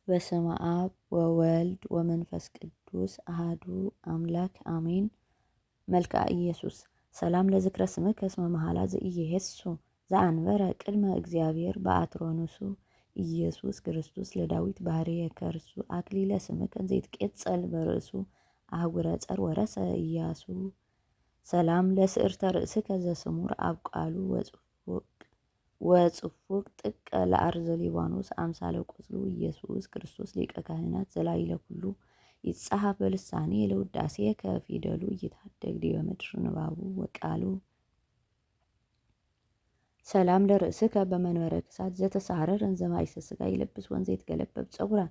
በስመ አብ ወወልድ ወመንፈስ ቅዱስ አሃዱ አምላክ አሜን። መልክዐ ኢየሱስ ሰላም ለዝክረ ስምከ እስመ መሐላ ዘኢየሔሱ ዘአንበረ ቅድመ እግዚአብሔር በአትሮንሱ ኢየሱስ ክርስቶስ ለዳዊት ባህርየ ከርሱ አክሊለ ስምከ ዘይትቄጸል በርእሱ አህጉረ ጸር ወረሰ ኢያሱ ሰላም ለስዕርተ ርእስከ ዘስሙር አብቃሉ ወጽፉቅ ጥቀ ለአርዘ ሊባኖስ አምሳለ ቁጽሉ ኢየሱስ ክርስቶስ ሊቀ ካህናት ዘላይለ ኩሉ ይጻሐፍ በልሳኔ ለውዳሴ ከፊደሉ እይታደግ ዲበ ምድር ንባቡ ወቃሉ ሰላም ለርእስከ በመንበረ ክሳት ዘተሳረረ እንዘ ማይሰ ሥጋ ይለብስ ወንዘ ይትገለበብ ጸጉረ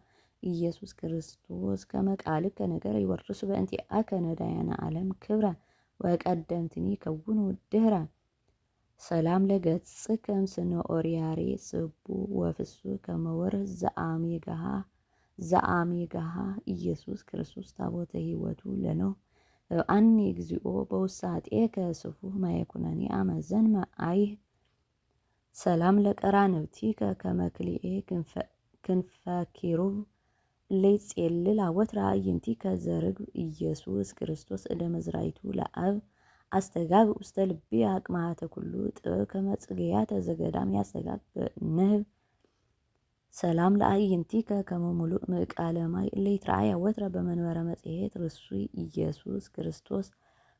ኢየሱስ ክርስቶስ ከመ ቃልከ ነገረ ይወርሱ በእንቲአከ ነዳያነ ዓለም ክብረ ወቀደምትኒ ከውኑ ድህረ ሰላም ለገጽከ እምስነ ኦርያሬ ስቡ ወፍሱ ከመወርህ ዘአሜጋሃ ኢየሱስ ክርስቶስ ታቦተ ሕይወቱ ለኖህ አኒ እግዚኦ በውሳጤከ ስፉህ ማየኩነኒ አመዘን አይህ ሰላም ለቀራንብቲከ ከመ ክልኤ ክንፈ ኪሩብ እለይጼልል አወትረ አዕይንቲከ ዘርግብ ኢየሱስ ክርስቶስ እደ መዝራይቱ ለአብ አስተጋብ ውስተ ልቤ አቅማተ ኩሉ ጥበብ ከመ ጽጌያተ ዘገዳም ያስተጋብ ንህብ ሰላም ለአዕይንቲከ ከመ ሙሉእ ምዕቃለ ማይ እለ ይትረአያ ወትረ በመንበረ መጽሔት ርሱይ ኢየሱስ ክርስቶስ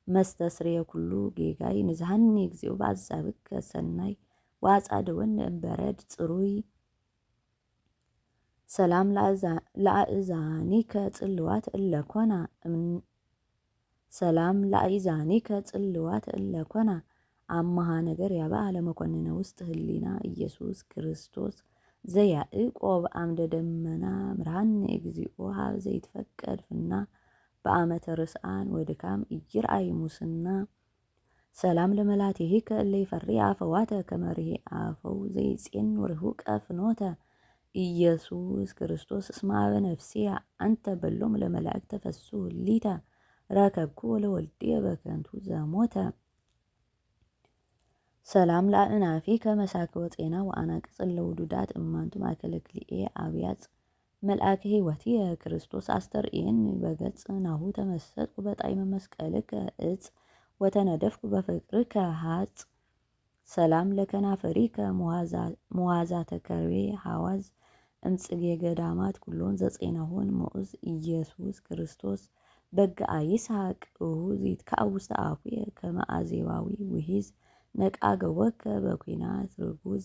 መስተስርየ ኩሉ ጌጋይ ንዝሃኒ እግዚኦ በአዛብከ ሰናይ ወአጻድወነ እምበረድ ጽሩይ ሰላም ለአእዛኒከ ጽልዋት እለኮና ሰላም ለአእዛኒከ ጽልዋት እለኮና አማሃ ነገር ያበአ ለመኮንነ ውስጥ ህሊና ኢየሱስ ክርስቶስ ዘያዕቆብ አምደ ደመና ምርሃኒ እግዚኦ ሀብ ዘይትፈቀድ ፍና በአመተ ርስአን ወድካም ኢይርአይ ሙስና ሰላም ለመላትሂከ እለ ይፈርያ አፈዋተ ከመ ርሂ አፈው ዘይጼን ርሁቀ ፍኖተ ኢየሱስ ክርስቶስ እስመ አበ ነፍስየ አንተ በሎም ለመላእክተ ፈሱ ሊተ ረከብኩ ለወልድየ በከንቱ ዘሞተ ሰላም ለአእናፊከ መሳክወ ጼና ወአናቅጽ ለውዱዳት እማንቱ ማእከለ ክልኤ አብያጽ መልአከ ሕይወትየ ክርስቶስ አስተርእየኒ በገጽ ናሁ ተመሰጥኩ በጣዕመ መስቀልከ እጽ ወተነደፍኩ በፍቅርከ ሀጽ ሰላም ለከናፈሪከ መዋዛተ ከርቤ ሐዋዝ እምጽጌ ገዳማት ኩሎን ዘጼናሆን ምዑዝ ኢየሱስ ክርስቶስ በግአ ይስሐቅ እሁዝ ይትከአ ውስተ አፉየ ከመ አዜባዊ ውሒዝ ነቃ ገወከ በኲናት ርጉዝ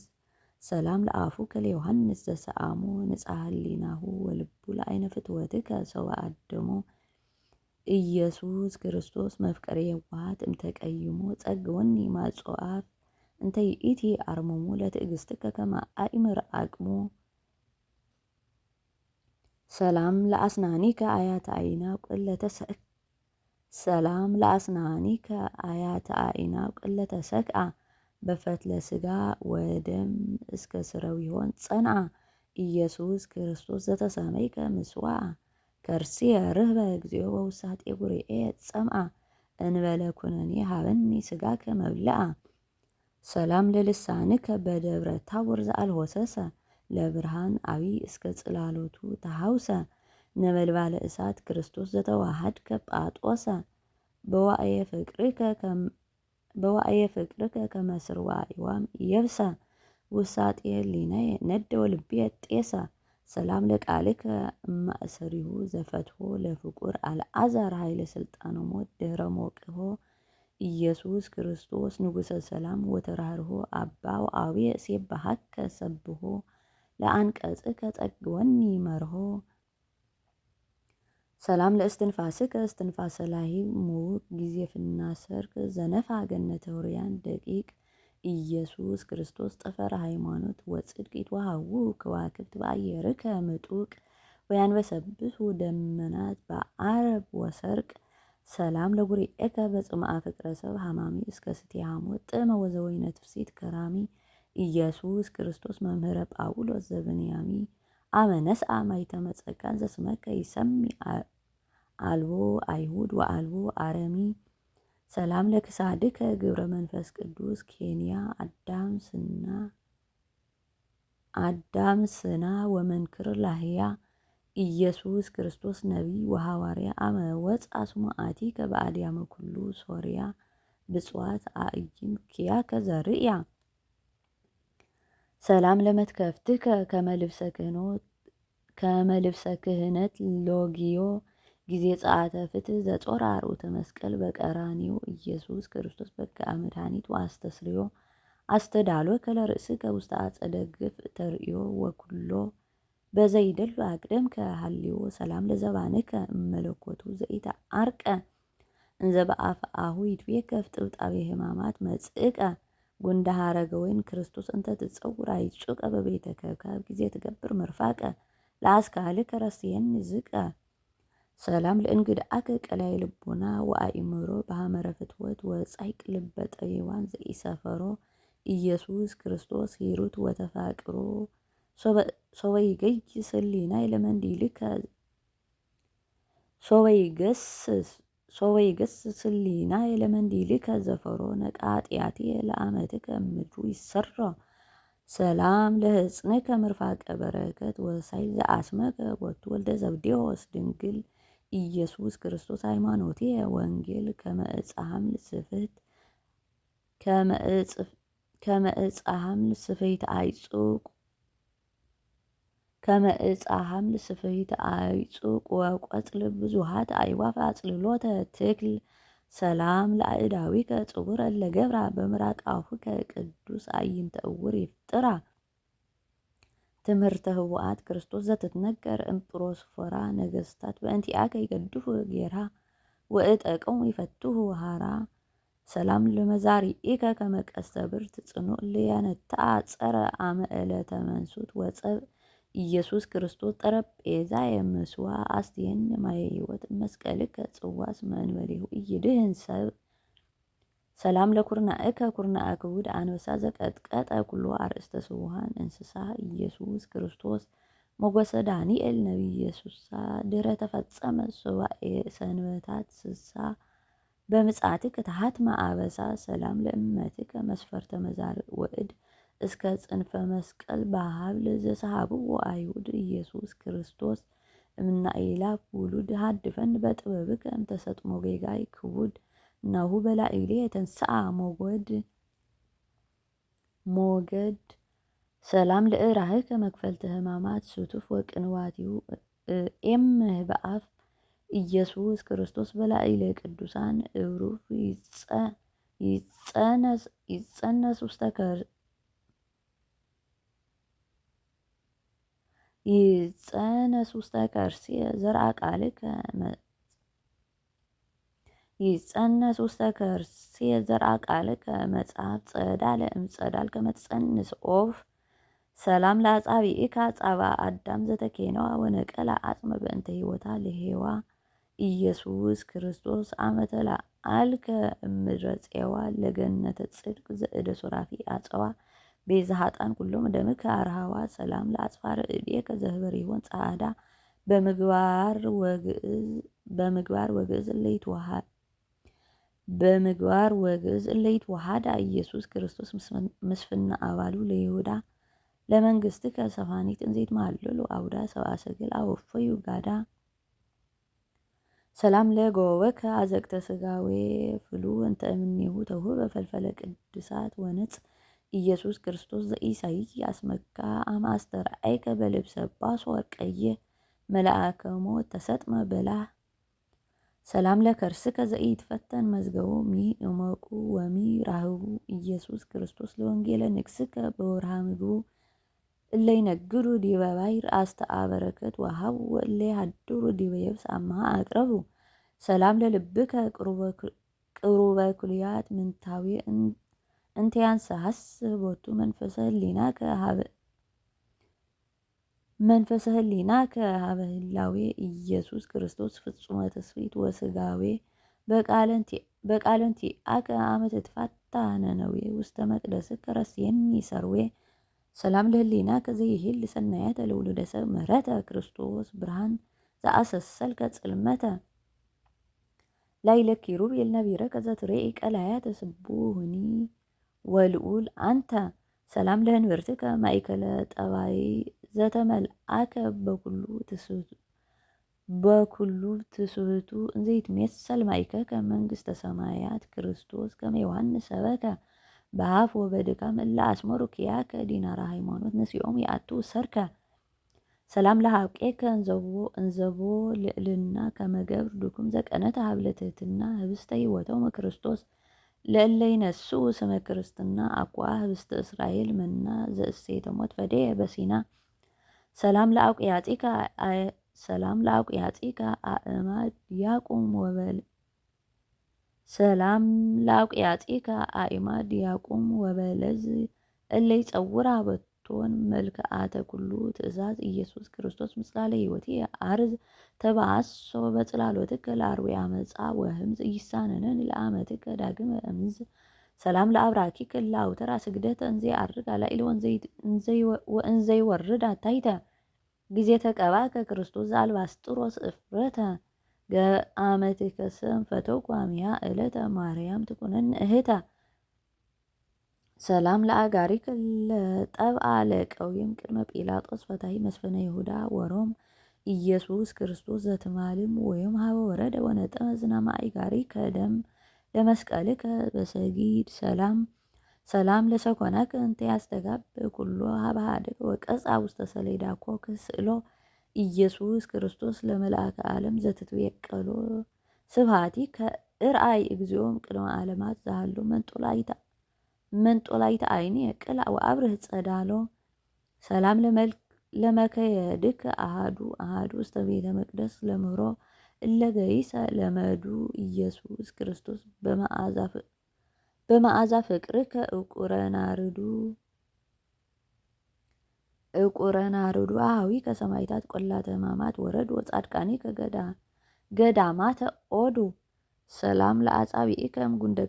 ሰላም ለአፉከ ለዮሐንስ ዘሰአሞ ንጽሐ ህሊናሁ ወልቡ ለዓይነ ፍትወትከ ሰብአ አደሞ ኢየሱስ ክርስቶስ መፍቀሬ የዋሃት እምተቀይሞ ጸግወኒ ማጽዋፍ እንተ ይእቲ አርምሞ ለትዕግሥትከ ከመ አእምር አቅሞ ሰላም ለአስናኒከ አያተ አይናቅ ሰላም ለአስናኒከ አያተ አይናቅ ለተሰክአ በፈትለ ሥጋ ወደም እስከ ስረዊሆን ጸንዓ ኢየሱስ ክርስቶስ ዘተሰመይከ ምስዋዓ ከርስየ ርህበ እግዚኦ በውሳጤ ጉርኤ ጸምዓ እንበለ ኩነኔ ሀበኒ ሥጋከ መብልዓ ሰላም ለልሳንከ በደብረ ታቦር ዘአልሆሰሰ ለብርሃን አቢይ እስከ ጽላሎቱ ተሐውሰ ነበልባለ እሳት ክርስቶስ ዘተዋሃድከ ጳጦሰ በዋእየ ፍቅርከ ከመ ስርዋዕዋም የብሰ ውሳጤ ህሊናየ ነደ ወልብየ ጤሰ ሰላም ለቃልከ እማእሰሪሁ ዘፈትሖ ለፍቁር አልዓዛር ኃይለ ስልጣነ ሞት ድህረ ሞቅሖ ኢየሱስ ክርስቶስ ንጉሠ ሰላም ወተራህርሆ አባ ወአብየ እሴብሐከ ሰብሖ ለአንቀጽከ ጸግወኒ መርሆ ሰላም ለእስትንፋስከ እስትንፋሰ ላሂብ ምውቅ ጊዜ ፍና ሰርክ ዘነፋ ገነተ ውርያን ደቂቅ ኢየሱስ ክርስቶስ ጠፈረ ሃይማኖት ወጽድቅ ይትወሃቡ ከዋክብት በአየርከ ምጡቅ ወያንበሰብሱ ደመናት በአረብ ወሰርቅ ሰላም ለጉርኤከ በጽምዓ ፍቅረ ሰብ ሐማሚ እስከ ስትየ ሐሞት ጥዕመ ወዘወይነ ትፍሥሕት ከራሚ ኢየሱስ ክርስቶስ መምህረ ጳውሎስ ዘብንያሚ አመ ነስአ ማኅተመ ጸጋን ዘስመከ ይሰሚ አልቦ አይሁድ ወአልቦ አረሚ ሰላም ለክሳድከ ግብረ መንፈስ ቅዱስ ኬንያ አዳም ስና ወመንክር ላህያ ኢየሱስ ክርስቶስ ነቢይ ወሐዋርያ አመ ወፅአ ስሙዓቲከ በአድያመ ኩሉ ሶርያ ብፅዋት አዕይንቲከ ዘርእያ ሰላም ለመትከፍትከ ከመ ልብሰ ክህነት ሎጊዮ ጊዜ ጸአተ ፍትሕ ዘጾር አርዑተ መስቀል በቀራንዮ ኢየሱስ ክርስቶስ በከ መድኃኒት ወአስተስርዮ አስተዳሎ ከለርእስከ ውስተ አጸደ ግፍ ተርእዮ ወኩሎ በዘይደሉ አቅደም ከሃልዮ ሰላም ለዘባንከ እመለኮቱ ዘኢተዓርቀ እንዘ በአፍአሁ ይትቤከፍ ጥብጣቤ ሕማማት መጽእቀ ጉንደ ሐረገ ወይን ክርስቶስ እንተ ትጸውር አይጹቀ በቤተ ከብካብ ጊዜ ትገብር መርፋቀ ለአስካልከ ረስየኒ ዝቀ ሰላም ለእንግድአከ ቀላይ ልቦና ወአእምሮ በሐመረ ፍትወት ወጻይቅ ልበ ጠቢባን ዘኢሰፈሮ ኢየሱስ ክርስቶስ ሂሩት ወተፋቅሮ ሶበ ይገይስ ህሊናየ ለመንዲልከ ሶበ ይገስስ ህሊናየ ለመንዲልከ ዘፈሮ ነቃ ኃጢአትየ ለአመትከ እምድሩ ይሰሮ ሰላም ለሕፅንከ ምርፋቀ በረከት ወሳይል ዘአስመከ ቦቱ ወልደ ዘብዴዎስ ድንግል ኢየሱስ ክርስቶስ ሃይማኖትየ ወንጌል ከመ ዕፀ ሐምል ስፍሕት አይጹቅ ከመ ዕፀ ሐምል ስፍሕት አይጹቅ ወቈጽል ብዙኃት አዕዋፍ አጽልሎተ ትክል ሰላም ለአእዳዊከ ጽቡረ ለገብራ በምራቃሁከ ቅዱስ አዕይንተ ዕውር ይፍጥራ ትምህርተ ህቡአት ክርስቶስ ዘትትነገር እምጵሮስፎራ ነገሥታት በእንቲአከ ይገድፉ ጌራ ወእጠቅሙ ይፈትሑ ሃራ ሰላም ለመዛሪኢከ ከመ ቀስተ ብርት ጽኑዕ ለያነትዓ ጸረ አመ ዕለተ መንሱት ወጸብ ኢየሱስ ክርስቶስ ጠረጴዛ የምስዋ አስቴን ማየ ሕይወት መስቀልከ ጽዋስ መንበሌሁ ኢይድህን ሰብ ሰላም ለኩርናእከ ኩርናአ ክቡድ አንበሳ ዘቀጥቀጠ ኩሎ አርእስተ ስቡሃን እንስሳ ኢየሱስ ክርስቶስ ሞገሰ ዳንኤል ነቢየ ሱሳ ድኅረ ተፈጸመ ሱባኤ ሰንበታት ስሳ በምጽአትከ ተሃትመ አበሳ ሰላም ለእመትከ መስፈርተ መዛርዕ ወእድ እስከ ጽንፈ መስቀል በሀብል ዘሰሃብዎ አይሁድ ኢየሱስ ክርስቶስ እምናኤላፍ ውሉድ ሃድፈን በጥበብከ እምተሰጥሞ ጌጋይ ክቡድ ናሁ በላዕሌየ ተንሥአ ሞገድ ሰላም ለእራህከ መክፈልተ ሕማማት ሱቱፍ ወቅንዋቲሁ ኤምህ በአፍ ኢየሱስ ክርስቶስ በላዕለ ቅዱሳን እሩፍ ይጸነስ ውስተ ከርሥየ ዘርአ ቃልከ ይጸነስ ውስተ ከርሥየ ዘርአ ቃልከ መጽሐፍ ጸዳለ እምጸዳል ከመ ትጸንስ ኦፍ ሰላም ለአጻብዒከ አጻብዓ አዳም ዘተኬነዋ ወነቀላ አጽመ በእንተ ሕይወታ ለሔዋ ኢየሱስ ክርስቶስ አመ ተለዓልከ እምድረ ፄዋ ለገነተ ጽድቅ ዘእደ ሱራፊ አጸዋ ቤዛ ኃጥኣን ኩሎም ደምከ አርሃዋ ሰላም ለአጽፋረ እዴከ ዘህበሪሆን ጸዓዳ በምግባር ወግዕዝ እለይትወሃዳ ኢየሱስ ክርስቶስ ምስፍና አባሉ ለይሁዳ ለመንግሥትከ ሰፋኒት እንዘይትማልሉ አውዳ ሰብአ ሰገል አወፈዩ ጋዳ ሰላም ለጎወከ አዘቅተ ሥጋዌ ፍሉ እንተ እምኔሁ ተውህበ ፈልፈለ ቅድሳት ወነጽ ኢየሱስ ክርስቶስ ዘኢሳይያስ መካ አመ አስተርአይከ በልብሰ ባሶ ወርቀየ መልአከ ሞት ተሰጥመ በላህ ሰላም ለከርስከ ዘኢትፈተን መዝገቦ ሚ እመቁ ወሚ ራህቡ ኢየሱስ ክርስቶስ ለወንጌለ ንግሥከ በወርሃ ምግቡ እለይነግዱ ዲበ ባሕር አስተአበረከት ወሀቡ ወእለይሃድሩ ዲበ የብስ አምሃ አቅረቡ ሰላም ለልብከ ቅሩበ ኩልያት ምንታዌ እንተያንሰሐስህ ቦቱ መንፈሰ ህሊናከ ሀበ ህላዌ ኢየሱስ ክርስቶስ ፍጹመ ትስብእት ወሥጋዌ በቃለንቲአከ አመ ትትፋታ ነነዌ ውስተ መቅደስከ ረስየኒ ሰርዌ ሰላም ለህሊናከ ዘይሄል ሰናያተ ለውሉደ ሰብ ምህረተ ክርስቶስ ብርሃን ዘአሰሰልከ ጽልመተ ላዕለ ኪሩቤል ነቢረከ ዘትሬኢ ቀላያተ ስቡሕኒ ወልዑል አንተ ሰላም ለህንብርትከ ማእከለ ጠባይ ዘተመልአከ በኩሉ በኩሉ ትስህቱ እንዘይትሜሰል ማእከከ መንግሥተ ሰማያት ክርስቶስ ከመ ዮሐንስ ሰበከ በአፍ ወበድካም እለ አስመሩ ኪያከ ዲናራ ሃይማኖት ነሲኦም ይአቱ ሰርከ ሰላም ለሀብቄከ እንዘቦ ልዕልና ከመገብር ዱኩም ዘቀነተ ሀብለ ትሕትና ህብስተ ሕይወቶሙ ክርስቶስ ለእለ ይነስኡ ስመ ክርስትና አቋ ህብስተ እስራኤል መና ዘእሴተ ሞት ፈደየ በሲና ሰላም ለአውቅያጺከ አእማድ ያቁም ወበል ሰላም ለአውቅያጺከ አእማድ ያቁም ወበለዝ እለ ይጸውራ በቶን መልክዓተ ኩሉ ትእዛዝ ኢየሱስ ክርስቶስ ምጽላለ ሕይወቴ አርዝ ተባአሶ በጽላሎትከ ለአርዌ አመፃ ወህምዝ ኢይሳነነን ለአመትከ ዳግመ እምዝ ሰላም ለአብራኪከ ለአውተራ ስግደተ እንዘ አርግ አላኢል ወእንዘ ይወርድ አታይተ ጊዜ ተቀባከ ክርስቶስ ዘአልባስጥሮስ እፍረተ ገአመትከ ሰም ፈተውኩ አሚሃ ዕለተ ማርያም ትኩነን እህተ ሰላም ለአጋሪከ ለጠብአ ለቀዊም ቅድመ ጲላጦስ ፈታሒ መስፈነ ይሁዳ ወሮም ኢየሱስ ክርስቶስ ዘትማልም ወይም ሀበ ወረደ ወነጠመ ዝናመ አእጋሪከ ደም ለመስቀልከ በሰጊድ ሰላም ለሰኮናከ እንተ ያስተጋብእ ኩሎ ሀበ ኀድግ ወቀጽአ ውስተ ሰሌዳኮ ክስእሎ ኢየሱስ ክርስቶስ ለመልአከ ዓለም ዘትትቤቀሎ ስብሐቲከ እርአይ እግዚኦም ቅድመ ዓለማት ዘሃሎ መንጦላይተ አይኒ ቅልዕ ወአብርህ ጸዳሎ ሰላም ለመከየድከ አሃዱ ውስተ ቤተ መቅደስ ለምህሮ እለ ገይሰ ለመዱ ኢየሱስ ክርስቶስ በመዓዛ ፍቅርከ ዕቁረ ናርዱ አሃዊ ከሰማይታት ቆላተ ሕማማት ወረድ ወጻድቃኒ ገዳማተ ኦዱ ሰላም ለአጻብዒከ እምጉንደ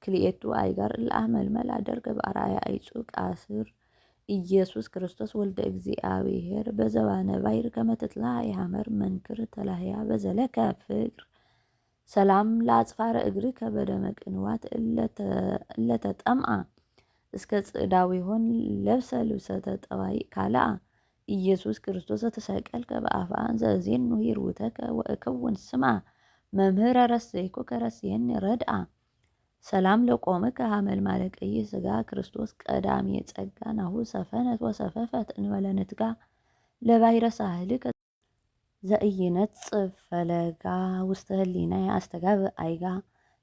ክልኤቱ አይጋር እልአመልመል አደርገ በአርአያ አይጹቅ አስር ኢየሱስ ክርስቶስ ወልደ እግዚአብሔር በዘባነ ባይር ከመ ትትለሃይ ሐመር መንክር ተላህያ በዘለከ ፍቅር ሰላም ለአጽፋረ እግርከ በደመ ቅንዋት እለተጠምአ እስከ ጽዕዳዊሆን ለብሰ ልብሰተ ጠባይ ካልአ ኢየሱስ ክርስቶስ ዘተሰቀልከ በአፍአ ዘእዜኑ ሂሩተከ ወእከውን ስማ መምህረ ረሰይኩ ከረስየኒ ረድአ ሰላም ለቆምከ ሐመልማለ ቀይሕ ሥጋ ክርስቶስ ቀዳሜ ጸጋ ናሁ ሰፈነት ወሰፈፈት እንበለ ንትጋ ለባሕረ ሳህልከ ዘኢይነጽፍ ፈለጋ ውስተ ህሊናየ አስተጋብእ አይጋ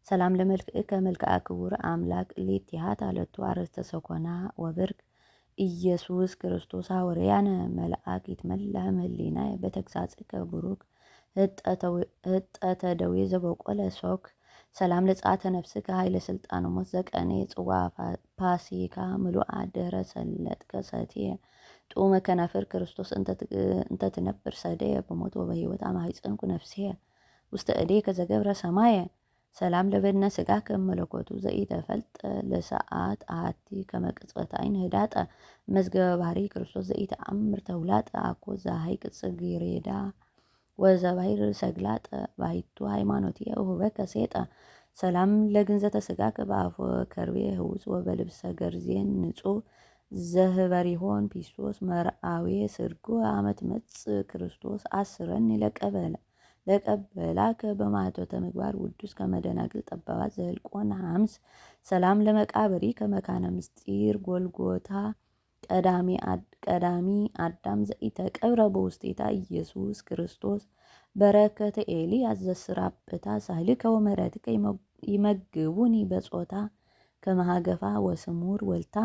ሰላም ለመልክዕከ መልክዓ ክቡር አምላክ ሌቲሃት አለቱ አርእስተ ሰኮና ወብርክ ኢየሱስ ክርስቶስ ሐዋርያነ መልአክ ይትመላህ እምኅሊናየ በተግሣጽከ ቡሩክ ህጠተ ደዌ ዘበቆለ ሶክ ሰላም ለጸአተ ነፍስከ ኃይለ ስልጣነ ሞት ዘቀኔ ጽዋ ፋሲካ ምሉአ ድኅረ ሰለጥከ ሰትየ ጡመ ከናፍር ክርስቶስ እንተ ትነብር ሰደየ በሞት ወበሕይወት አማኅፀንኩ ነፍስየ ውስተ እዴከ ዘገብረ ሰማየ ሰላም ለበድነ ሥጋከ እመለኮቱ ዘኢተፈልጠ ለሰዓት አሐቲ ከመ ቅጽበተ ዓይን ህዳጠ መዝገበ ባህሪ ክርስቶስ ዘኢተአምር ተውላጠ አኮ ዘሐይቅ ጽጌረዳ ወዘባሕር ሰግላጠ ባሕቱ ሃይማኖትየ እሁበከ ሴጠ ሰላም ለግንዘተ ሥጋከ በአፈ ከርቤ ህውፅ ወበልብሰ ገርዜን ንጹሕ ዘህበሪሆን ፒስቶስ መርአዌ ስርጎ አመት መጽእ ክርስቶስ አስረኒ ለቀበላከ በማኅቶተ ምግባር ውዱስ ከመደናግል ጠባባት ዘህልቆን ሐምስ ሰላም ለመቃብሪ ከመካነ ምስጢር ጎልጎታ ቀዳሚ አዳም ዘኢተቀብረ በውስቴታ ኢየሱስ ክርስቶስ በረከተ ኤልያስ ዘስራጵታ ሳህልከ ወምሕረትከ ይመግቡኒ በጾታ ከመሃገፋ ወስሙር ወልታ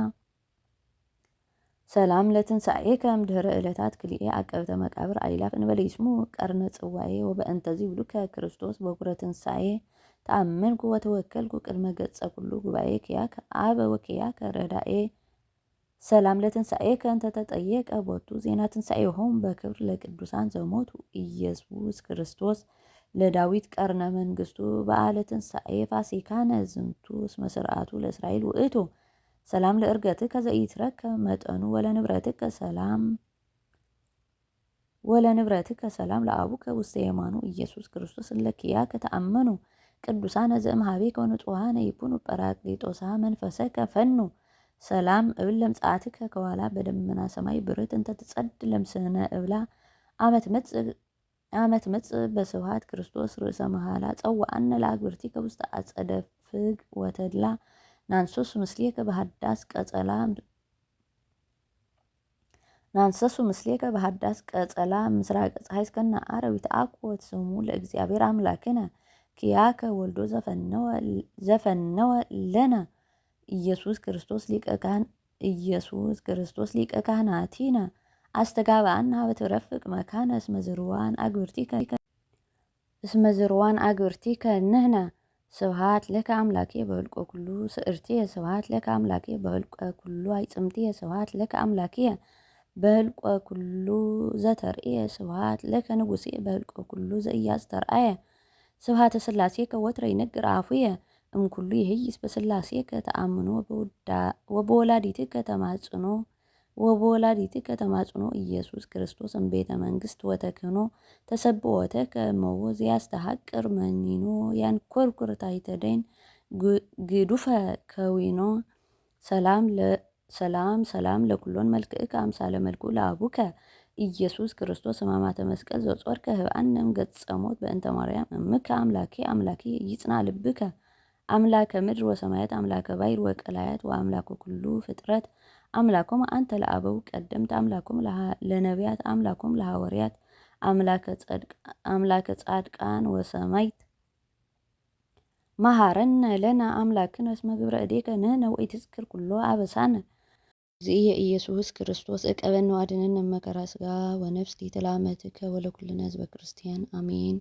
ሰላም ለትንሣኤከ እምድኅረ ዕለታት ክልኤ አቀብተ መቃብር አእላፍ እንበለ ይስሙ ቀርነ ጽዋኤ ወበእንተ ዚብሉከ ክርስቶስ በኵረ ትንሣኤ ተአመንኩ ወተወከልኩ ቅድመ ገጸ ኩሉ ጉባኤ ኪያከ አበ ወኪያከ ረዳኤ ሰላም ለትንሣኤከ እንተ ተጠየቀ ቦቱ ዜና ትንሣኤሆሙ በክብር ለቅዱሳን ዘሞቱ ኢየሱስ ክርስቶስ ለዳዊት ቀርነ መንግሥቱ በዓለ ትንሣኤ ፋሲካነ ዝንቱ እስመ ሥርዓቱ ለእስራኤል ውእቱ ሰላም ለዕርገትከ ዘኢትረከብ መጠኑ ወለንብረትከ ሰላም ለአቡከ ውስተ የማኑ ኢየሱስ ክርስቶስ እለ ኪያከ ተአመኑ ቅዱሳነ ዘእምኀቤከ ወንጹሐነ ይኩኑ ጰራቅሊጦሳ መንፈሰከ ፈኑ ሰላም እብል ለምጽአትከ ከኋላ በደመና ሰማይ ብርት እንተ ትጸድ ለምስነ እብላ አመት መጽእ አመት መጽ በስብሐት ክርስቶስ ርእሰ መሃላ ጸዋአነ ለአግብርቲከ ውስተ አጸደ ፍግ ወተድላ ናንሶስ ምስሌከ በሃዳስ ቀጸላ ምስራቅ ፀሐይ እስከነ አረዊት አኮት ስሙ ለእግዚአብሔር አምላክነ ኪያከ ወልዶ ዘፈነወ ለነ ኢየሱስ ክርስቶስ ሊቀ ካህናቲነ አስተጋባአነ በትረፍቅ መካነ እስመ ዝርዋን አግብርቲከ ንሕነ ስብሐት ለከ አምላኬ በህልቆ ኩሉ ስእርትየ ስብሐት ለከ አምላኬ በህልቆ ኩሉ አይጽምትየ ስብሐት ለከ አምላኬ በህልቆ ኩሉ ዘተርእየ ስብሐት ለከ ንጉሴ በህልቆ ኩሉ ዘኢያስተርአየ ስብሐተ ሥላሴከ ወትረ ይነግር አፉየ እምኩሉ ይህይስ በሥላሴከ ተአምኖ ወበወላዲትከ ተማጽኖ ኢየሱስ ክርስቶስ እምቤተ መንግሥት ወተክህኖ ተሰብሖተከ እመቦ ዘያስተሐቅር መኒኖ ያንኰርኵር ታሕተ ደይን ግዱፈ ከዊኖ ሰላም ለኩሎን መልክዕከ አምሳለ መልክዑ ለአቡከ ኢየሱስ ክርስቶስ ሕማማተ መስቀል ዘጾርከ ህብአነ እምገጸ ሞት በእንተ ማርያም እምከ አምላኬ ይጽና ልብከ አምላከ ምድር ወሰማያት አምላከ ባሕር ወቀላያት ወአምላከ ኩሉ ፍጥረት አምላኮም አንተ ለአበው ቀደምት አምላኮም ለነቢያት አምላኮም ለሐዋርያት አምላከ ጻድቃን ወሰማዕት መሐረነ ለነ አምላክነ እስመ ግብረ እዴከ ንሕነ ወኢትዝክር ኩሎ አበሳነ እግዚእየ ኢየሱስ ክርስቶስ እቀበነ ወአድኅነነ እመከራ ሥጋ ወነፍስ ሊተላመትከ ወለኩልነ ሕዝበ ክርስቲያን አሜን።